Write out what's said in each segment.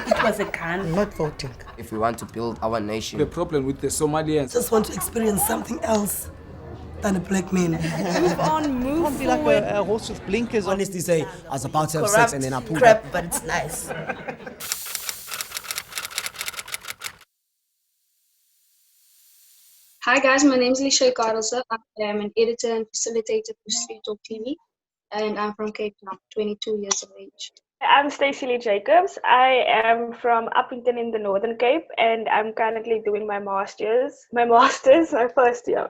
It was a gun. Not voting. If we want to build our nation. The problem with the Somalians. Just want to experience something else than a black man. Move on, move Can't be forward. like a horse with blinkers on. Honestly say, I was about to have Corrupt sex and then I pulled crap, up. but it's nice. Hi guys, my name is Lishay Carlson. I am an editor and facilitator for Street Talk TV, and I'm from Cape Town, 22 years of age. I'm Stacey Lee Jacobs. I am from Uppington in the Northern Cape, and I'm currently doing my master's, my first year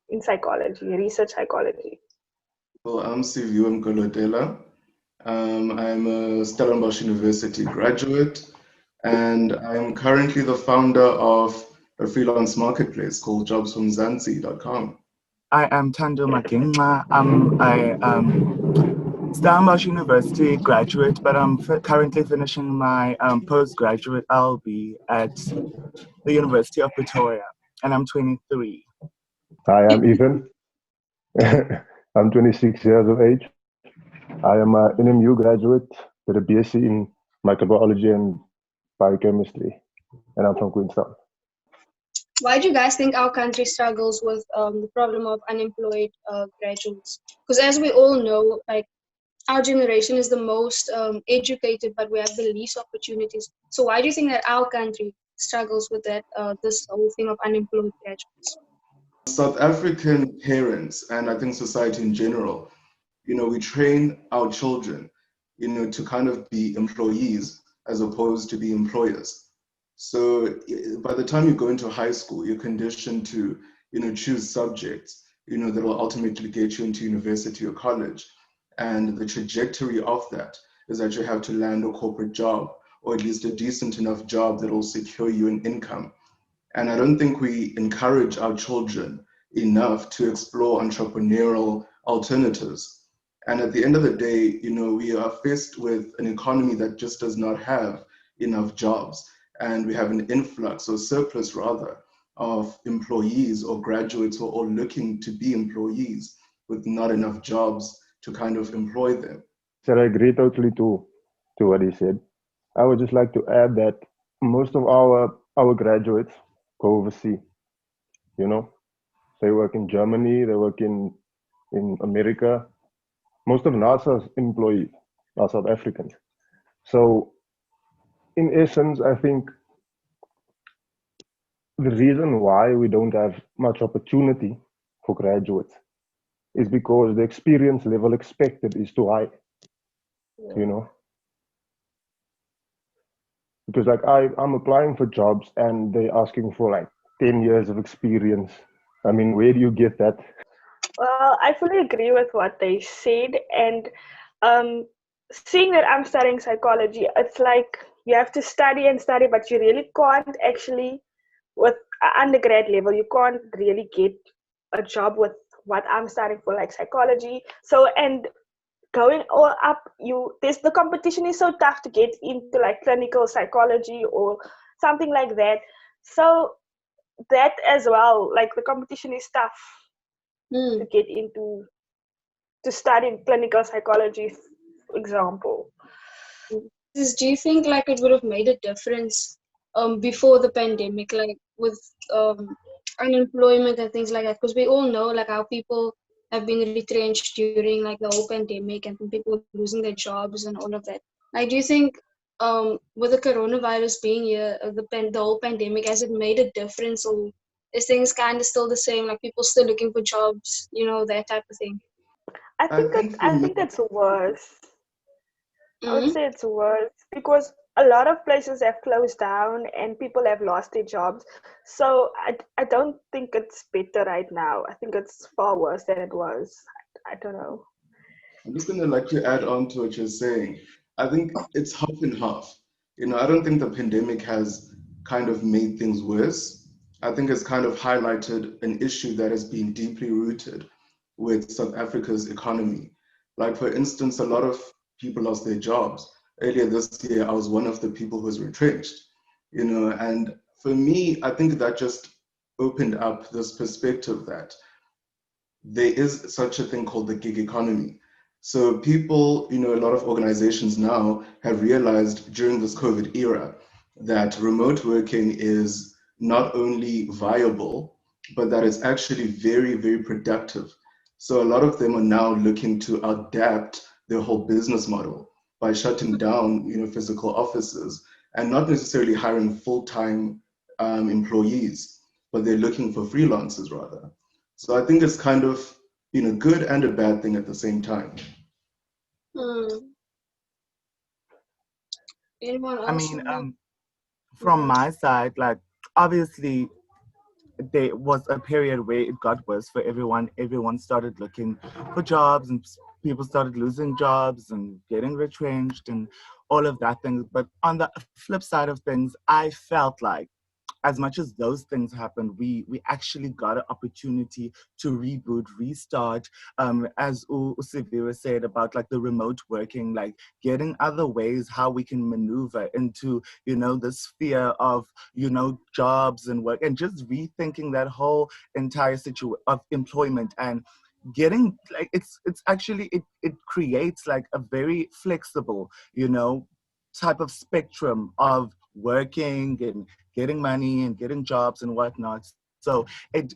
in psychology, research psychology. Well, I'm Siviwe Mkolodela. I'm a Stellenbosch University graduate, and I'm currently the founder of a freelance marketplace called jobsfromzansi.com. I am Tando Makinga. I'm a Stellenbosch University graduate, but I'm currently finishing my postgraduate LB at the University of Pretoria, and I'm 23. Hi, I'm Ethan. I'm 26 years of age. I am an NMU graduate with a BSc in microbiology and biochemistry, and I'm from Queenstown. Why do you guys think our country struggles with the problem of unemployed graduates? Because as we all know, like our generation is the most educated, but we have the least opportunities. So why do you think that our country struggles with that, this whole thing of unemployed graduates? South African parents, and I think society in general, we train our children, to kind of be employees as opposed to be employers. So by the time you go into high school, you're conditioned to, choose subjects, that will ultimately get you into university or college. And the trajectory of that is that you have to land a corporate job, or at least a decent enough job that will secure you an income. And I don't think we encourage our children enough to explore entrepreneurial alternatives. And at the end of the day, we are faced with an economy that just does not have enough jobs. And we have an influx or surplus rather of employees or graduates who are all looking to be employees with not enough jobs to kind of employ them. So I agree totally to what he said. I would just like to add that most of our graduates go overseas, They work in Germany, they work in America. Most of NASA's employees are South Africans. So in essence, I think the reason why we don't have much opportunity for graduates is because the experience level expected is too high, Because like I'm applying for jobs and they're asking for like 10 years of experience. I mean, where do you get that? Well, I fully agree with what they said. And seeing that I'm studying psychology, it's like you have to study and study, but you really can't actually, with undergrad level, you can't really get a job with what I'm studying for, like psychology. So, and going all up, the competition is so tough to get into like clinical psychology or something like that. So that as well, like the competition is tough to get into, to study clinical psychology, for example. Do you think like it would have made a difference before the pandemic, like with unemployment and things like that? Because we all know like how people have been retrenched during like the whole pandemic and people losing their jobs and all of that. Like, do you think with the coronavirus being here, the whole pandemic, has it made a difference, or is things kind of still the same? Like people still looking for jobs, that type of thing? I think it's worse. I would say it's worse because a lot of places have closed down and people have lost their jobs. So I don't think it's better right now. I think it's far worse than it was. I don't know. I'm just going to like to add on to what you're saying. I think it's half and half. I don't think the pandemic has kind of made things worse. I think it's kind of highlighted an issue that has been deeply rooted with South Africa's economy. Like, for instance, a lot of people lost their jobs. Earlier this year, I was one of the people who was retrenched, and for me, I think that just opened up this perspective that there is such a thing called the gig economy. So people, a lot of organizations now have realized during this COVID era that remote working is not only viable, but that it's actually very, very productive. So a lot of them are now looking to adapt their whole business model by shutting down, physical offices and not necessarily hiring full-time employees, but they're looking for freelancers rather. So I think it's kind of, good and a bad thing at the same time. Hmm. Anyone I else? mean, from my side, like obviously there was a period where it got worse for everyone. Everyone started looking for jobs and people started losing jobs and getting retrenched and all of that things. But on the flip side of things, I felt like as much as those things happened, we actually got an opportunity to reboot, restart. As Usivira said about like the remote working, like getting other ways how we can maneuver into the sphere of jobs and work, and just rethinking that whole entire situation of employment and getting like it's actually it creates like a very flexible type of spectrum of working and getting money and getting jobs and whatnot. So it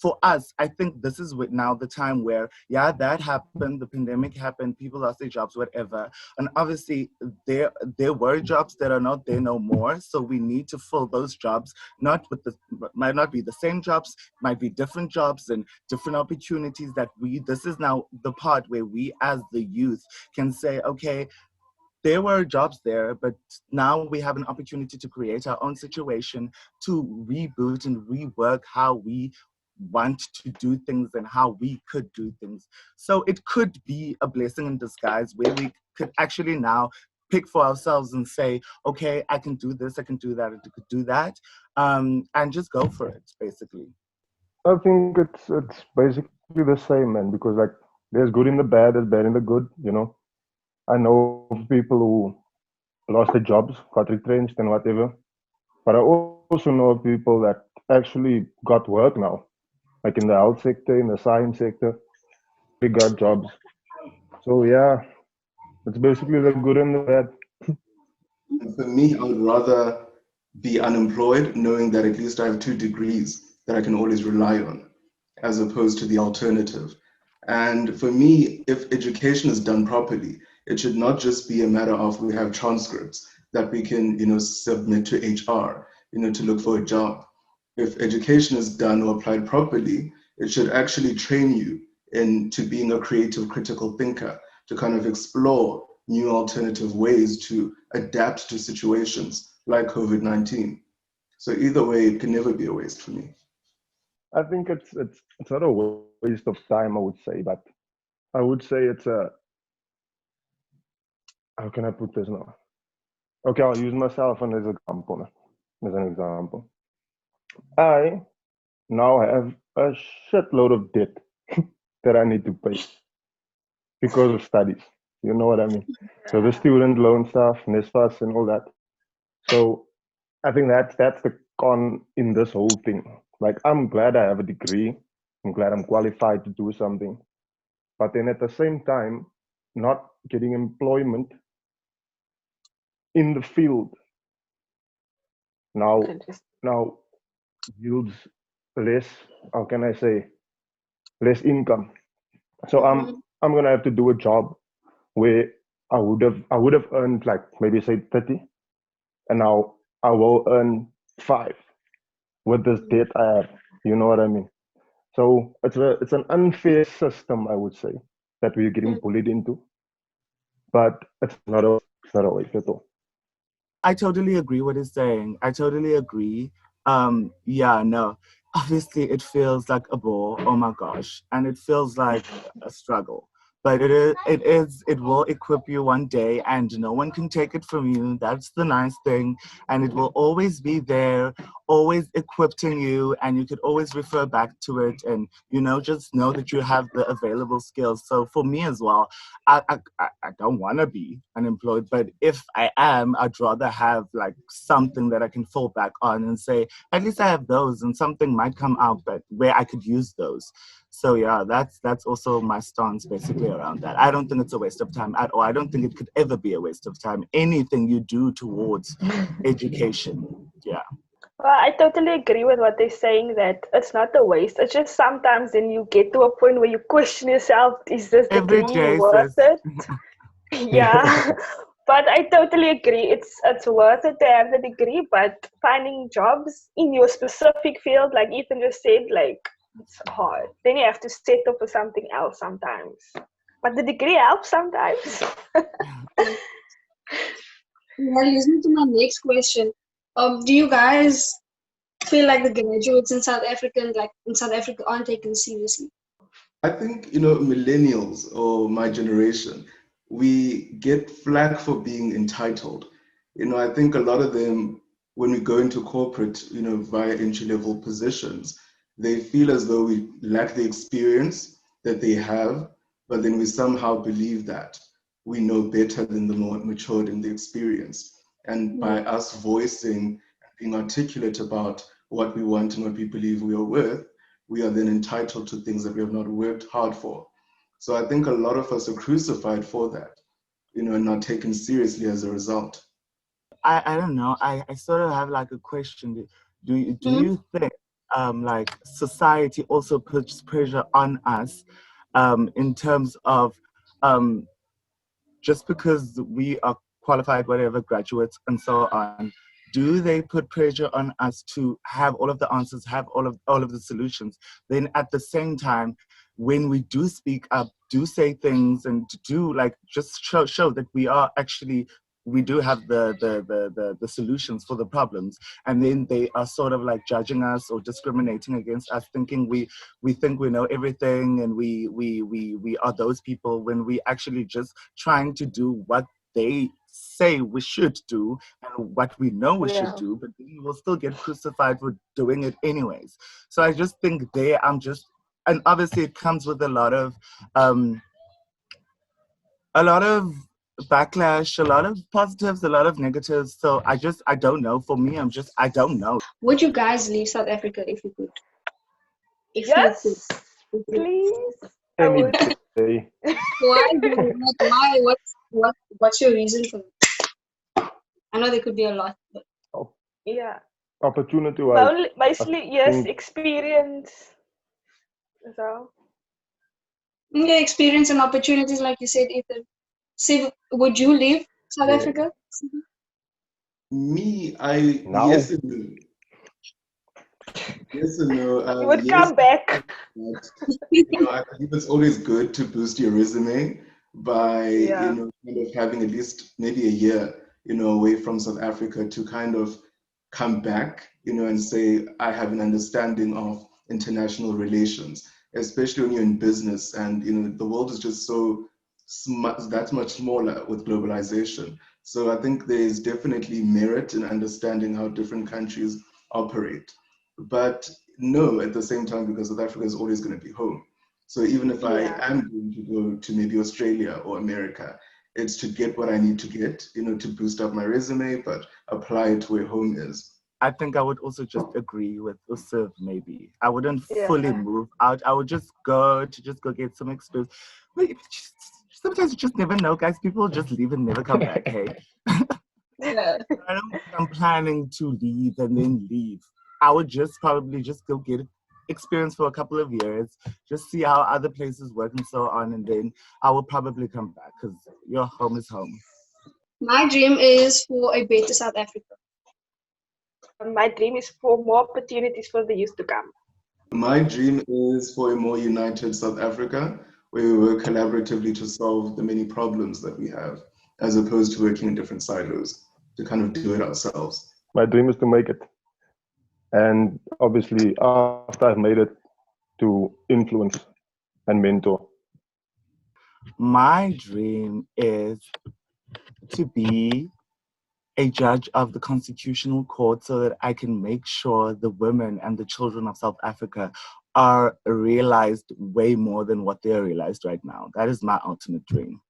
for us, I think this is now the time where, yeah, that happened, the pandemic happened, people lost their jobs, whatever. And obviously there were jobs that are not there no more. So we need to fill those jobs, not with the might not be the same jobs, might be different jobs and different opportunities that this is now the part where we as the youth can say, okay, there were jobs there, but now we have an opportunity to create our own situation, to reboot and rework how we want to do things and how we could do things. So it could be a blessing in disguise where we could actually now pick for ourselves and say, okay, I can do this, I can do that, I could do that, and just go for it, basically. I think it's basically the same, man, because like there's good in the bad, there's bad in the good, I know people who lost their jobs, got retrenched and whatever. But I also know people that actually got work now, like in the health sector, in the science sector, they got jobs. So yeah, it's basically the good and the bad. And for me, I would rather be unemployed knowing that at least I have 2 degrees that I can always rely on, as opposed to the alternative. And for me, if education is done properly, it should not just be a matter of we have transcripts that we can, submit to HR, to look for a job. If education is done or applied properly, it should actually train you into being a creative, critical thinker, to kind of explore new alternative ways to adapt to situations like COVID-19. So either way, it can never be a waste for me. I think it's not a waste of time, I would say, but I would say it's a, how can I put this now? Okay, I'll use myself as an example. I now have a shitload of debt that I need to pay because of studies. You know what I mean? So the student loan stuff, NSFAS and all that. So I think that's the con in this whole thing. Like I'm glad I have a degree. I'm glad I'm qualified to do something. But then at the same time, not getting employment in the field now now yields less, how can I say, less income. So I'm gonna have to do a job where I would have earned like maybe say 30, and now I will earn 5 with this debt I have. You know what I mean? So it's an unfair system, I would say, that we're getting bullied into. But it's not a waste at all. I totally agree what he's saying. I totally agree. Yeah, no. Obviously it feels like a bore, oh my gosh. And it feels like a struggle. But it will equip you one day and no one can take it from you. That's the nice thing. And it will always be there, always equipping you, and you could always refer back to it and just know that you have the available skills. So for me as well, I don't want to be unemployed, but if I am, I'd rather have like something that I can fall back on and say, at least I have those and something might come out but where I could use those. So yeah, that's also my stance basically around that. I don't think it's a waste of time at all. I don't think it could ever be a waste of time. Anything you do towards education, yeah. Well, I totally agree with what they're saying that it's not a waste. It's just sometimes then you get to a point where you question yourself, is this Every degree day, worth sis. it? Yeah. But I totally agree. It's worth it to have the degree, but finding jobs in your specific field, like Ethan just said, like it's hard. Then you have to settle for something else sometimes. But the degree helps sometimes. Well, listening to my next question, do you guys feel like the graduates in South Africa aren't taken seriously? I think, millennials or my generation, we get flack for being entitled. I think a lot of them, when we go into corporate, via entry level positions, they feel as though we lack the experience that they have, but then we somehow believe that we know better than the more matured in the experience. And by us voicing, being articulate about what we want and what we believe we are worth, we are then entitled to things that we have not worked hard for. So I think a lot of us are crucified for that, and not taken seriously as a result. I don't know. I sort of have like a question. Do you think like society also puts pressure on us in terms of just because we are qualified, whatever, graduates and so on, do they put pressure on us to have all of the answers, have all of the solutions? Then at the same time, when we do speak up, do say things, and do like just show that we are actually we do have the solutions for the problems, and then they are sort of like judging us or discriminating against us, thinking we think we know everything, and we are those people, when we actually just trying to do what they say we should do and what we know we should do, but we will still get crucified for doing it anyways. So I just think and obviously it comes with a lot of backlash, a lot of positives, a lot of negatives. So I don't know. For me, I don't know. Would you guys leave South Africa if you could? If you could. Yes, please. I Any would. day. Why? Why? What's your reason for it? I know there could be a lot, but Yeah. Opportunity wise, Basically, yes, think experience. So, yeah, experience and opportunities, like you said, Ethan. See, would you leave South Yeah. Africa? Me, now yes and no. Yes and no. you would Yes, come back. but, I believe it's always good to boost your resume by, Yeah. kind of having at least maybe a year, away from South Africa to kind of come back, and say, I have an understanding of international relations, especially when you're in business and, the world is just so that much smaller with globalization. So I think there's definitely merit in understanding how different countries operate. But no, at the same time, because South Africa is always going to be home. So even if I Yeah. am going to go to maybe Australia or America, it's to get what I need to get, to boost up my resume, but apply it to where home is. I think I would also just agree with Usav, maybe. I wouldn't fully Yeah. move out. I would just go get some experience. Sometimes you just never know, guys. People just leave and never come back, hey? Yeah. I don't think I'm planning to leave and then leave. I would just probably just go get experience for a couple of years, just see how other places work and so on, and then I will probably come back because your home is home. My dream is for a better South Africa. My dream is for more opportunities for the youth to come. My dream is for a more united South Africa, where we work collaboratively to solve the many problems that we have, as opposed to working in different silos, to kind of do it ourselves. my dream is to make it. And obviously, after I've made it, to influence and mentor. My dream is to be a judge of the Constitutional Court so that I can make sure the women and the children of South Africa are realized way more than what they are realized right now. That is my ultimate dream.